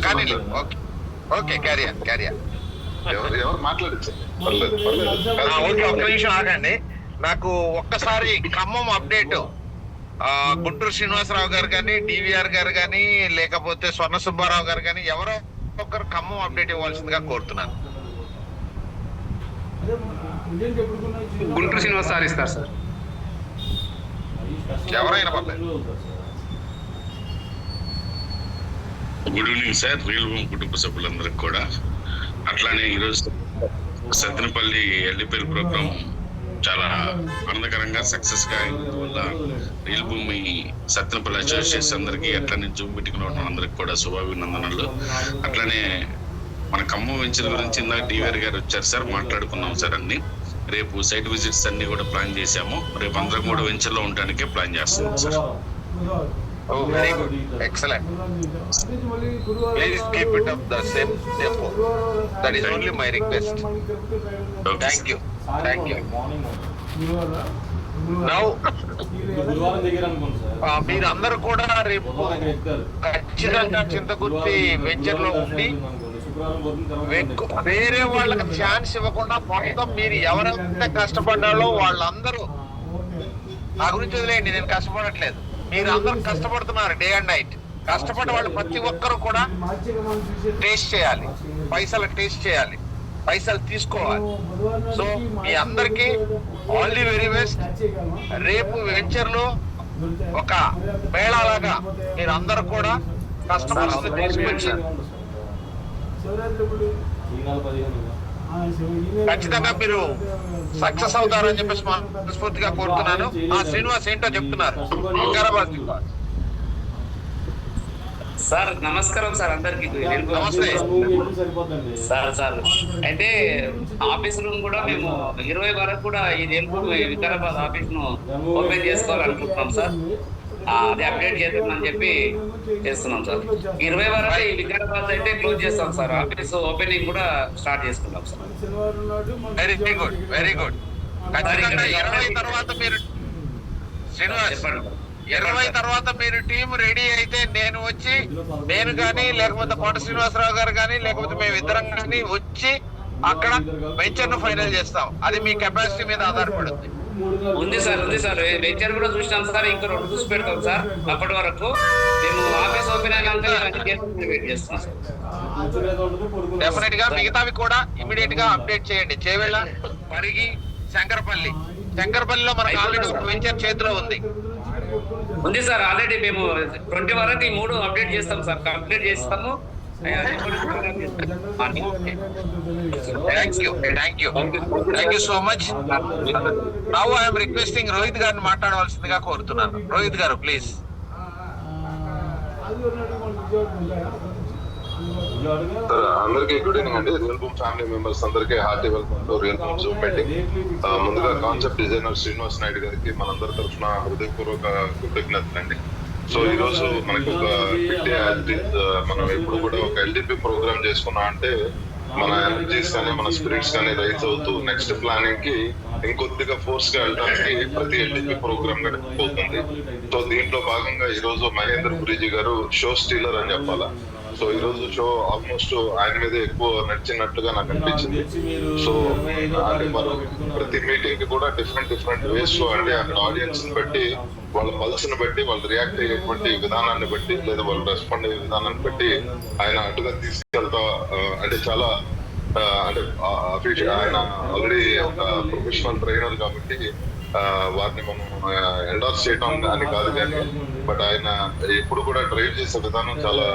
కానీ okay okay carrier ఎవరు మాట్లాడచ్చు. ఓకే, ఒక్క నిమిషం ఆగండి. నాకు ఒక్కసారి ఖమ్మం అప్డేట్ గుంటూరు శ్రీనివాసరావు గారు కానీ, డివిఆర్ గారు కానీ, లేకపోతే స్వర్ణ సుబ్బారావు గారు కానీ ఎవరో ఒకరు ఖమ్మం అప్డేట్ ఇవ్వాల్సిందిగా కోరుతున్నాను. గుంటూరు శ్రీనివాస్ సార్ ఇస్తారు సార్. ఎవరైనా పర్లేదు. Good evening sir, real home కుటుంబ సభ్యులందరికీ కూడా. అట్లానే ఈరోజు సత్తెనపల్లి ఎల్లిపేరు ప్రోగ్రాం చాలా ఆనందకరంగా సక్సెస్ గా వల్ల రియల్ భూమి సత్తెనపల్లి అసోసియేషన్ అందరికీ, అట్లానే జూమ్ మీటింగ్ లో ఉన్న అందరికి కూడా శుభాభినందనలు. అట్లానే మన ఖమ్మం వెంచర్ గురించి ఇందాక డివిఆర్ గారు వచ్చారు సార్, మాట్లాడుకున్నాం సార్ అన్ని. రేపు సైట్ విజిట్స్ అన్ని కూడా ప్లాన్ చేశాము. రేపు అందరం కూడా వెంచర్ లో ఉండడానికే ప్లాన్ చేస్తున్నాం sir. Oh, very good. Excellent. Please keep it up the same tempo. That is only my request. Thank you. Thank you. Now, మీరు అందరూ కూడా రేపు ఖచ్చితంగా చింతకుర్తి వెంచర్ లో ఉండి వేరే వాళ్ళకి ఛాన్స్ ఇవ్వకుండా మొత్తం మీరు ఎవరైతే కష్టపడ్డాలో వాళ్ళందరూ, నా గురించి వదిలేయండి, నేను కష్టపడట్లేదు, మీరు అందరూ కష్టపడుతున్నారు డే అండ్ నైట్. కష్టపడే వాళ్ళు ప్రతి ఒక్కరు కూడా టేస్ట్ చేయాలి, పైసలు టేస్ట్ చేయాలి, పైసలు తీసుకోవాలి. సో మీ అందరికీ ఆల్ ది వెరీ బెస్ట్. రేపు వెంచర్ లో ఒక మేళాలాగా మీరు అందరూ కూడా కస్టమర్స్ తీసుకొచ్చి ఖచ్చితంగా మీరు సక్సెస్ అవుతారని చెప్పేసి మనస్ఫూర్తిగా కోరుతున్నాను. శ్రీనివాస్ ఏంటో చెప్తున్నారు. సార్ నమస్కారం సార్ అందరికి. నమస్తే సార్ అయితే ఆఫీస్ రూమ్ కూడా మేము 20 వరకు కూడా ఈ వికారాబాద్ ఆఫీస్ ను ఓపెన్ చేసుకోవాలనుకుంటున్నాం సార్. అది అప్డేట్ చేద్దామని చెప్పి చేస్తున్నాం సార్. 20 వరకు ఈ వికారాబాద్ అయితే క్లోజ్ చేస్తాం సార్. ఆఫీస్ ఓపెనింగ్ కూడా స్టార్ట్ చేసుకుంటాం sir. Very good, very good. 20 తర్వాత మీరు శ్రీనివాస్ 20 తర్వాత మీరు టీం రెడీ అయితే నేను వచ్చి, నేను కానీ లేకపోతే కోట శ్రీనివాసరావు గారు కానీ లేకపోతే మేము ఇద్దరం కానీ వచ్చి అక్కడ వెంచర్ ను ఫైనల్ చేస్తాం. అది మీ కెపాసిటీ మీద ఆధారపడుతుంది. ఉంది సార్ వెంచర్ కూడా చూసినాం సార్. ఇంకా 2 చూసి పెడతాం సార్. అప్పటి వరకు మేము ఆఫీస్ ఓపెన్ అయినాక వెయిట్ చేస్తాం సార్. డెఫినెట్ గా మిగతావి కూడా ఇమీడియట్ గా అప్డేట్ చేయండి. చేవెళ్ళ, పరిగి, శంకరపల్లిలో మనకు ఆల్రెడీ ఒక వెంచర్ చేతిలో ఉంది సార్. ఆల్రెడీ మేము 20 వరకు ఈ 3 అప్డేట్ చేస్తాం సార్. కంప్లీట్ చేస్తాము. Thank you so much. Now I'm requesting Rohit గారిని మాట్లాడవలసిందిగా కోరుతున్నాను. రోహిత్ గారు ప్లీజ్. అందరికీ గుడ్ ఈవినింగ్ అండి. రియల్ భూమ్ ఫ్యామిలీ మెంబర్స్ అందరికీ hearty welcome to real boom Zoom meeting. ముందుగా కాన్సెప్ట్ డిజైనర్ శ్రీనివాస్ నాయుడు గారికి మనందరి తరఫున హృదయపూర్వక కృతజ్ఞతలు అండి. సో ఈ రోజు మనకు ఒక మనం ఎప్పుడు కూడా ఒక ఎల్డిపి ప్రోగ్రామ్ చేసుకున్నాం అంటే మన ఎనర్జీస్ కానీ మన స్పిరిట్స్ కానీ రైజ్ అవుతూ నెక్స్ట్ ప్లానింగ్ కి ఇంకొద్దిగా ఫోర్స్ గా వెళ్ళడానికి ప్రతి ఎల్డిపి ప్రోగ్రామ్ గడిచిపోతుంది. సో దీంట్లో భాగంగా ఈ రోజు మహేంద్ర పురిజీ గారు షో స్టీలర్ అని చెప్పాలా. సో ఈ రోజు షో ఆల్మోస్ట్ ఆయన మీద ఎక్కువ నడిచినట్టుగా నాకు అనిపించింది. సో అంటే మనం ప్రతి మీటింగ్ కి కూడా డిఫరెంట్ వేస్ లో అంటే అక్కడ ఆడియన్స్ ని బట్టి, వాళ్ళ పల్స్ ని బట్టి, వాళ్ళు రియాక్ట్ అయ్యేటువంటి విధానాన్ని బట్టి, లేదా వాళ్ళు రెస్పాండ్ అయ్యే విధానాన్ని బట్టి ఆయన అటుగా తీసుకెళ్తా అంటే చాలా అంటే ఆయన ఆల్రెడీ ఒక ప్రొఫెషనల్ ట్రైనర్ కాబట్టి వారిని మనం ఎండార్స్ చేయడం అని కాదు కానీ, బట్ ఆయన ఎప్పుడు కూడా డ్రైవ్ చేసే విధానం చాలా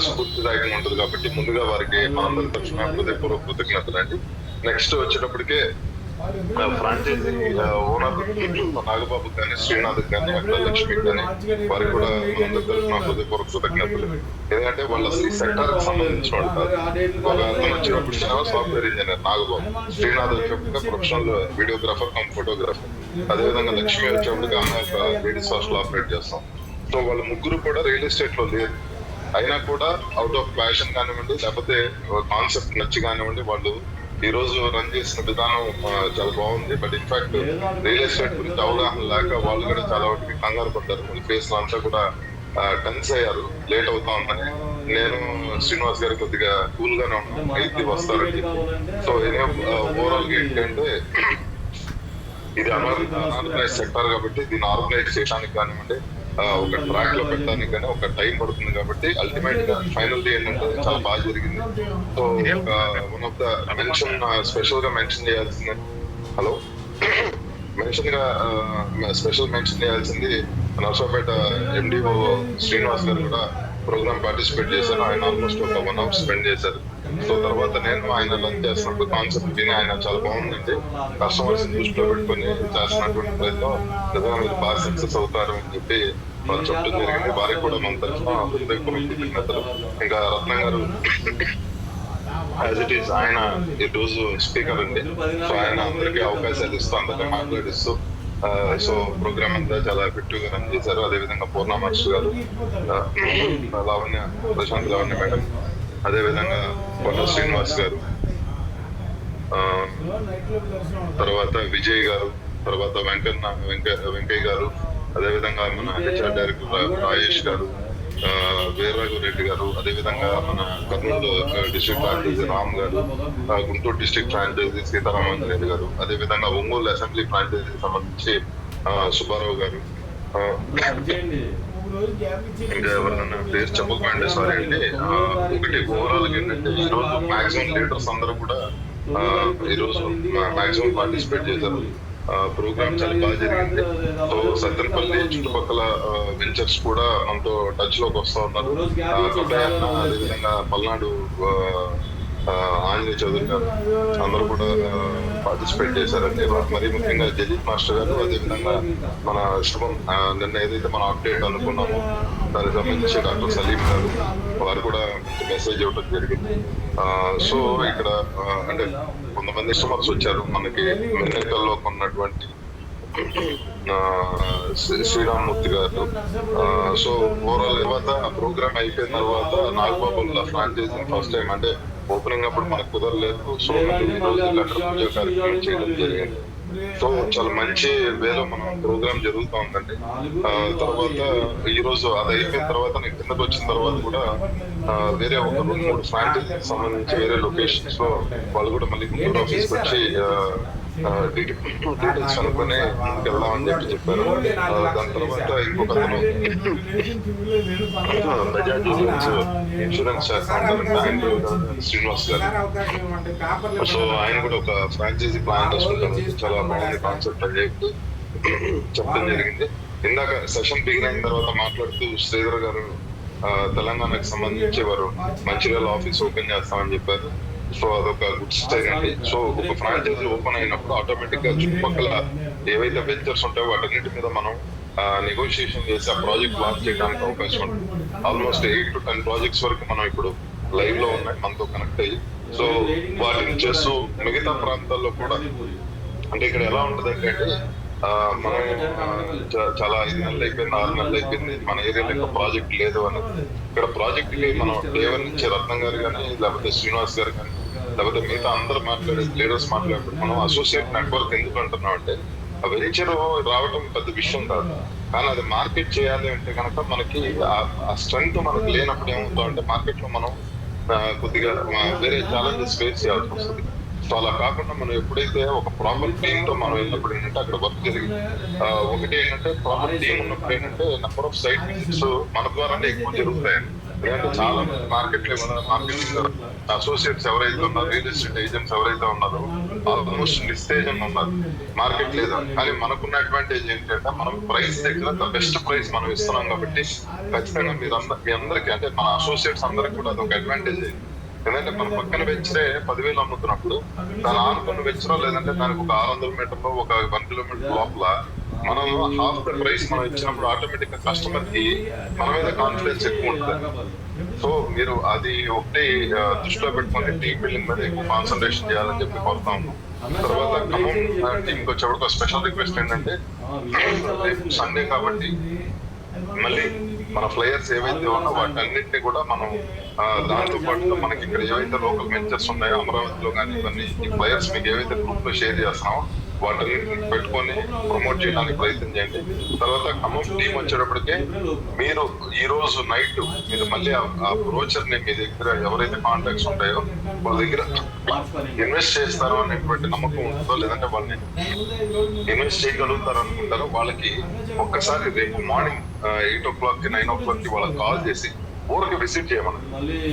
స్ఫూర్తిదాయకంగా ఉంటుంది కాబట్టి ముందుగా వారికి మనందరి తరఫున హృదయపూర్వక కృతజ్ఞతలు అండి. నెక్స్ట్ వచ్చేటప్పటికే ఫ్రాంచైజీ ఓనర్ నాగబాబు కానీ, శ్రీనాథ్ కానీ, అక్కడ లక్ష్మి కానీ వారికి కూడా మనందరి తరఫున హృదయపూర్వక కృతజ్ఞతలు. ఎందుకంటే వాళ్ళు అసలు ఈ సెక్టర్ కి సంబంధించిన వాళ్ళు కాదు. ఒక అతను వచ్చినప్పుడు సాఫ్ట్వేర్ ఇంజనీర్ నాగబాబు, శ్రీనాథ్ వచ్చేప్పటిగా ప్రొఫెషనల్ వీడియోగ్రాఫర్ కమ్ ఫోటోగ్రాఫర్, అదేవిధంగా లక్ష్మి వచ్చేప్పటికి ఆమె ఒక లేడీస్ హాస్టల్ ఆపరేట్ చేస్తాం. సో వాళ్ళ ముగ్గురు కూడా రియల్ ఎస్టేట్ లో లేరు. అయినా కూడా అవుట్ ఆఫ్ ప్యాషన్ కానివ్వండి, లేకపోతే కాన్సెప్ట్ నచ్చి కానివ్వండి, వాళ్ళు ఈ రోజు రన్ చేసిన విధానం చాలా బాగుంది. బట్ ఇన్ఫాక్ట్ రియల్ ఎస్టేట్ గురించి అవగాహన లేక వాళ్ళు కూడా చాలా వాటికి కంగారు పడ్డారు. వాళ్ళ ఫేస్ అంతా కూడా టెన్స్ అయ్యారు, లేట్ అవుతా ఉందని. నేను శ్రీనివాస్ గారు కొద్దిగా కూల్ గానే ఉన్నాం, 8th వస్తారని చెప్పి. సో ఓవరాల్ గా ఏంటంటే ఇది అనార్గనైజ్ సెక్టర్ కాబట్టి దీన్ని ఆర్గనైజ్ చేయడానికి కానివ్వండి, ఒక ట్రాక్ లో పెట్టడానికి కానీ ఒక టైం పడుతుంది కాబట్టి అల్టిమేట్ గా ఫైనల్ డే ఏంటంటే చాలా బాగా జరిగింది. So one of the mention special గా మెన్షన్ చేయాల్సింది స్పెషల్ మెన్షన్ చేయాల్సింది నర్సాపేట ఎండిఓ శ్రీనివాస్ గారు కూడా ప్రోగ్రామ్ పార్టిసిపేట్ చేశారు. ఆయన ఆల్మోస్ట్ ఒక 1 hour స్పెండ్ చేశారు. సో తర్వాత నేను ఆయన లంచ్ చేస్తున్నప్పుడు కాన్సెప్ట్ విని ఆయన చాలా బాగుందండి, కస్టమర్స్ దృష్టిలో పెట్టుకుని చేస్తున్నటువంటి ప్రయత్నం నిజంగా మీరు బాగా సక్సెస్ అవుతారు అని చెప్పి వాళ్ళు చెప్పడం జరిగింది. వారికి కూడా మన తరఫున హృదయపూర్వక కృతజ్ఞతలు. ఇంకా రత్నం గారు యాజ్ ఇట్ ఈస్ ఆయన ఈ రోజు స్పీకర్ అండి. సో ఆయన అందరికీ అవకాశాలు ఇస్తూ అందరికీ మాట్లాడిస్తూ సో ప్రోగ్రామ్ అంతా చాలా ఎఫెక్టివ్ గా రన్ చేశారు. అదేవిధంగా పూర్ణ మాస్టర్ గారు, ప్రశాంత్ లావణ్య మేడం, అదేవిధంగా కొండ శ్రీనివాస్ గారు, తర్వాత విజయ్ గారు, తర్వాత వెంకయ్య గారు, అదేవిధంగా మన హెచ్ఆర్ డైరెక్టర్ రాజేష్ గారు, వీర్రాఘు రెడ్డి గారు, అదేవిధంగా మన కర్నూలు డిస్ట్రిక్ట్ ఫ్రాంచైజీ రామ్ గారు, గుంటూరు డిస్ట్రిక్ట్ ఫ్రాంచైజీ సీతారామన్ రెడ్డి గారు, అదేవిధంగా ఒంగోలు అసెంబ్లీ ఫ్రాంచైజీకి సంబంధించి సుబ్బారావు గారు, ఇంకా ఎవరన్నా పేరు చెప్పకపోయింటే సారీ అండి. ఒకటి ఓవరాల్ ఏంటంటే ఈ రోజు మాక్సిమం లీడర్స్ అందరూ కూడా ఈ రోజు మాక్సిమం పార్టిసిపేట్ చేశారు. ప్రోగ్రామ్ చాలా బాగా జరిగింది. సో సత్తెనపల్లి చుట్టుపక్కల వెంచర్స్ కూడా మనతో టచ్ లోకి వస్తూ ఉన్నారు. అదేవిధంగా పల్నాడు ఆంజనేయ చౌదరి గారు అందరూ కూడా పార్టిసిపేట్ చేశారండి. మరీ ముఖ్యంగా జజిత్ మాస్టర్ గారు, అదేవిధంగా మన శుభం నిన్న ఏదైతే మనం అప్డేట్ అనుకున్నామో దానికి సంబంధించి డాక్టర్ సలీం గారు వారు కూడా మెసేజ్ ఇవ్వడం జరిగింది. సో ఇక్కడ అంటే కొంతమంది కస్టమర్స్ వచ్చారు మనకి మెన్నెకల్లో ఉన్నటువంటి శ్రీరామ్మూర్తి గారు. సో ఓవరాల్ తర్వాత ప్రోగ్రామ్ అయిపోయిన తర్వాత నాగబాబుల ఫ్రాంచైజీ ఫస్ట్ టైం అంటే ఓపెనింగ్ అప్పుడు మనకు కుదరలేదు. సో ఈ రోజు పూజ కార్యక్రమం చేయడం జరిగింది. సో చాలా మంచి వేలో మన ప్రోగ్రామ్ జరుగుతూ ఉందండి. తర్వాత ఈ రోజు అది అయిపోయిన తర్వాత నేను కిందకు వచ్చిన తర్వాత కూడా వేరే ఒక 2-3 ఫ్రాంచైజీకి సంబంధించి వేరే లొకేషన్స్ లో వాళ్ళు కూడా మళ్ళీ గుంటూరు ఆఫీస్కి వచ్చి డీటెయిల్స్ అనుకుని వెళ్దామని చెప్పారు. దాని తర్వాత ఇంకొక అతను బజాజ్ ఇన్సూరెన్స్ శ్రీనివాస్ గారు. సో ఆయన కూడా ఒక ఫ్రాంచైజీ ప్లాన్ చేసుకుంటారు. చాలా బాగుంది కాన్సెప్ట్ అని చెప్పి చెప్పడం జరిగింది. ఇందాక సెషన్ బిగిన్ అయిన తర్వాత మాట్లాడుతూ శ్రీధర్ గారు తెలంగాణకు సంబంధించి వారు మంచిర్యాల ఆఫీస్ ఓపెన్ చేస్తామని చెప్పారు. సో అదొక గుడ్ స్టైల్ అండి. సో ఒక ఫ్రాంచైజీ ఓపెన్ అయినప్పుడు ఆటోమేటిక్ గా చుట్టుపక్కల ఏవైతే వెంచర్స్ ఉంటాయో వాటన్నిటి మీద మనం నెగోషియేషన్ చేసి ఆ ప్రాజెక్ట్ లాంచ్ చేయడానికి అవకాశం ఉంటుంది. ఆల్మోస్ట్ 8 to 10 ప్రాజెక్ట్స్ వరకు మనం ఇప్పుడు లైవ్ లో ఉన్నాయి మనతో కనెక్ట్ అయ్యి. సో వాటిని చేస్తూ మిగతా ప్రాంతాల్లో కూడా అంటే ఇక్కడ ఎలా ఉంటుంది అంటే మనం చాలా 5 నెలలు అయిపోయింది, 6 నెలలు అయిపోయింది, మన ఏరియాలో ఇంకా ప్రాజెక్ట్ లేదు అన్నది. ఇక్కడ ప్రాజెక్ట్ కి మనం డే1 నుంచి రత్నం గారు కానీ లేకపోతే శ్రీనివాస్ గారు కానీ లేకపోతే మిగతా అందరూ మాట్లాడే లీడర్స్ మాట్లాడుకుంటే మనం అసోసియేట్ నెట్వర్క్ ఎందుకు అంటున్నాం అంటే ఆ వెంచర్ రావడం పెద్ద విషయం కాదు, కానీ అది మార్కెట్ చేయాలి అంటే కనుక మనకి ఆ స్ట్రెంగ్త్ మనకు లేనప్పుడు ఏమవుతాం అంటే మార్కెట్ లో మనం కొద్దిగా వేరే ఛాలెంజెస్ ఫేస్ చేయాల్సి వస్తుంది. సో అలా కాకుండా మనం ఎప్పుడైతే ఒక ప్రాపర్ టీమ్ తో మనం వెళ్ళినప్పుడు ఏంటంటే అక్కడ వర్క్ జరిగింది. ఒకటి ఏంటంటే ప్రాపర్ టీమ్ ఉన్నప్పుడు ఏంటంటే నెంబర్ ఆఫ్ సైట్ విజిట్స్ మన ద్వారానే ఎక్కువ జరుగుతాయండి. ఎందుకంటే చాలా మంది మార్కెటింగ్ అసోసియేట్స్ ఎవరైతే ఉన్నారో, రియల్ ఎస్టేట్ ఏజెంట్స్ ఎవరైతే ఉన్నారో ఆల్మోస్ట్ లిస్టేజ్ అని ఉన్నారు, మార్కెట్ లేదు. కానీ మనకున్న అడ్వాంటేజ్ ఏంటంటే మనం ప్రైస్ దగ్గర బెస్ట్ ప్రైస్ మనం ఇస్తున్నాం కాబట్టి ఖచ్చితంగా మీ అందరికీ అంటే మన అసోసియేట్స్ అందరికి కూడా అదొక అడ్వాంటేజ్ అయింది. ఎందుకంటే మన పక్కన వెంచరే 10,000 అమ్ముతున్నప్పుడు దాని ఆనుకున్న వెంచరో లేదంటే దానికి ఒక 600 మీటర్లో ఒక 1 కిలోమీటర్ లోపల మనం హాఫ్ ద ప్రైస్ మనం ఇచ్చినప్పుడు ఆటోమేటిక్ గా కస్టమర్ కి మన మీద కాన్ఫిడెన్స్ ఎక్కువ ఉంటుంది. సో మీరు అది ఒకటి దృష్టిలో పెట్టుకుని టీమ్ బిల్డింగ్ మీద ఎక్కువ కాన్సన్ట్రేషన్ చేయాలని చెప్పి కోరుతా ఉన్నాం. తర్వాత ఖమ్మం టీంకి వచ్చేప్పుడు స్పెషల్ రిక్వెస్ట్ ఏంటంటే సండే కాబట్టి మళ్ళీ మన ఫ్లైయర్స్ ఏవైతే ఉన్నా వాటన్నింటినీ కూడా మనం దాంతో పాటుగా మనకి ఇక్కడ ఏవైతే లోకల్ వెంచర్స్ ఉన్నాయో అమరావతిలో కానీ ఇవన్నీ ఈ ఫ్లైయర్స్ మీకు ఏవైతే గ్రూప్ లో షేర్ చేస్తున్నామో వాటిని పెట్టుకొని ప్రమోట్ చేయడానికి ప్రయత్నం చేయండి. తర్వాత ఖమ్మం టీం వచ్చేటప్పటికే మీరు ఈ రోజు నైట్ మీరు మళ్ళీ ఆ బ్రోచర్ ని మీ దగ్గర ఎవరైతే కాంటాక్ట్స్ ఉంటాయో వాళ్ళ దగ్గర ఇన్వెస్ట్ చేస్తారో అనేటువంటి నమ్మకం ఉంటుందో, లేదంటే వాళ్ళని ఇన్వెస్ట్ చేయగలుగుతారు అనుకుంటారో వాళ్ళకి ఒక్కసారి రేపు మార్నింగ్ 8 o'clock కి 9 o'clock కి వాళ్ళకి కాల్ చేసి ఊరికి విజిట్ చేయమని.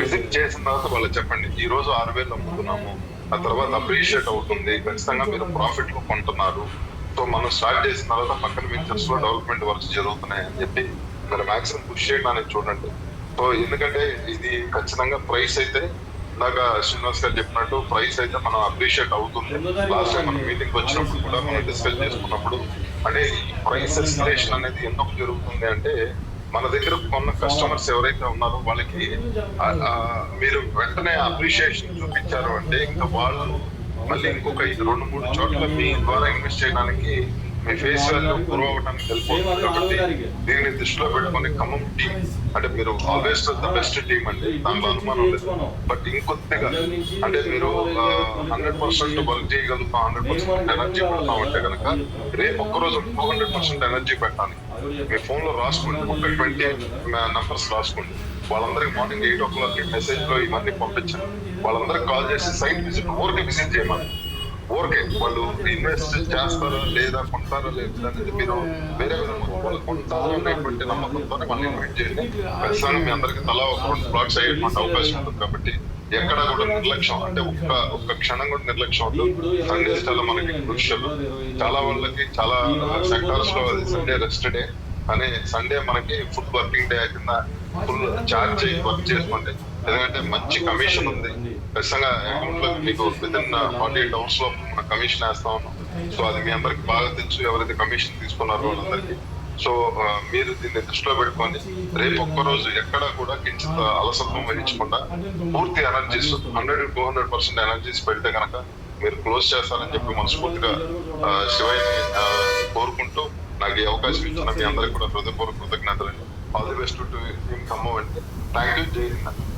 విజిట్ చేసిన తర్వాత వాళ్ళు చెప్పండి, ఈ రోజు 6,000 అమ్ముతున్నాము, ఆ తర్వాత అప్రిషియేట్ అవుతుంది, ఖచ్చితంగా మీరు ప్రాఫిట్ లో కొంటున్నారు, సో మనం స్టార్ట్ చేసిన తర్వాత పక్కన వెంచర్స్ లో డెవలప్మెంట్ వర్క్స్ జరుగుతున్నాయి అని చెప్పి మీరు మాక్సిమం పుష్ చేయడానికి చూడండి. సో ఎందుకంటే ఇది ఖచ్చితంగా ప్రైస్ అయితే ఇందాక శ్రీనివాస్ గారు చెప్పినట్టు ప్రైస్ అయితే మనం అప్రిషియేట్ అవుతుంది. లాస్ట్ టైం మనం మీటింగ్ వచ్చినప్పుడు కూడా మనం డిస్కస్ చేసుకున్నప్పుడు అంటే ఈ ప్రైస్ ఎస్కలేషన్ అనేది ఎందుకు జరుగుతుంది అంటే మన దగ్గర కొన్న కస్టమర్స్ ఎవరైతే ఉన్నారో వాళ్ళకి మీరు వెంటనే అప్రిషియేషన్ చూపించారు అంటే ఇంకా వాళ్ళు మళ్ళీ ఇంకొక 2-3 చోట్ల మీ ద్వారా ఇన్వెస్ట్ చేయడానికి మీ ఫేస్ వాల్యూ గ్రో అవడానికి వెళ్ళిపోతుంది. కాబట్టి దీన్ని దృష్టిలో పెట్టుకుని ఖమ్మం టీం అంటే మీరు ఆల్వేస్ ద బెస్ట్ టీం అండి, దాంట్లో అనుమానం లేదు. బట్ ఇంకొద్దిగా అంటే మీరు 100% వర్క్ చేయగలుగుతాం, 100% ఎనర్జీ పెడతాం అంటే కనుక రేపు ఒక్కరోజు 200% ఎనర్జీ పెట్టాలి. మీ ఫోన్ లో రాసుకోండి, ఒక 20 నంబర్స్ రాసుకోండి. వాళ్ళందరికి మార్నింగ్ 8 o'clock మెసేజ్ లో ఇవన్నీ పంపించండి. వాళ్ళందరికి కాల్ చేసి సైట్ విజిట్ ఊరికి విజిట్ చేయమని. ఊరికే వాళ్ళు ఇన్వెస్ట్ చేస్తారా లేదా కొంటారా లేదా అనేది మీరు వేరే విధంగా వాళ్ళు కొంటారు అనేటువంటి నమ్మకంతోనే వాళ్ళు ఇన్వైట్ చేయండి. ఖచ్చితంగా మీ అందరికి తలా ఒక 2 బ్లాక్స్ అయ్యేటువంటి అవకాశం ఉంటుంది. కాబట్టి ఎక్కడ కూడా నిర్లక్ష్యం అంటే ఒక్క క్షణం కూడా నిర్లక్ష్యం ఉంటుంది. సండే చాలా మనకి క్రూషియల్, చాలా వాళ్ళకి చాలా సెక్టార్స్ లో సండే రెస్ట్ డే, కానీ సండే మనకి ఫుల్ వర్కింగ్ డే కింద ఫుల్ చార్జ్ చేసి వర్క్ చేసుకోండి. ఎందుకంటే మంచి కమిషన్ ఉంది, ఖచ్చితంగా అకౌంట్ లో మీకు వితిన్ 48 hours లో మన కమిషన్ వేస్తా ఉన్నాం. సో అది మీ అందరికి బాగా తెలుసు, ఎవరైతే కమిషన్ తీసుకున్నారో వాళ్ళందరికీ. సో మీరు దీన్ని దృష్టిలో పెట్టుకొని రేపు ఒక్కరోజు ఎక్కడ కూడా కించిత అలసత్వం వహించకుండా పూర్తి ఎనర్జీస్ 100-200% ఎనర్జీస్ పెడితే కనుక మీరు క్లోజ్ చేస్తారని చెప్పి మనస్ఫూర్తిగా శివయ్యని కోరుకుంటూ నాకు ఈ అవకాశం ఇచ్చిన మీ అందరికి కూడా హృదయపూర్వక కృతజ్ఞతలు. All the best to Khammam అండి. Thank you. జై హింద్.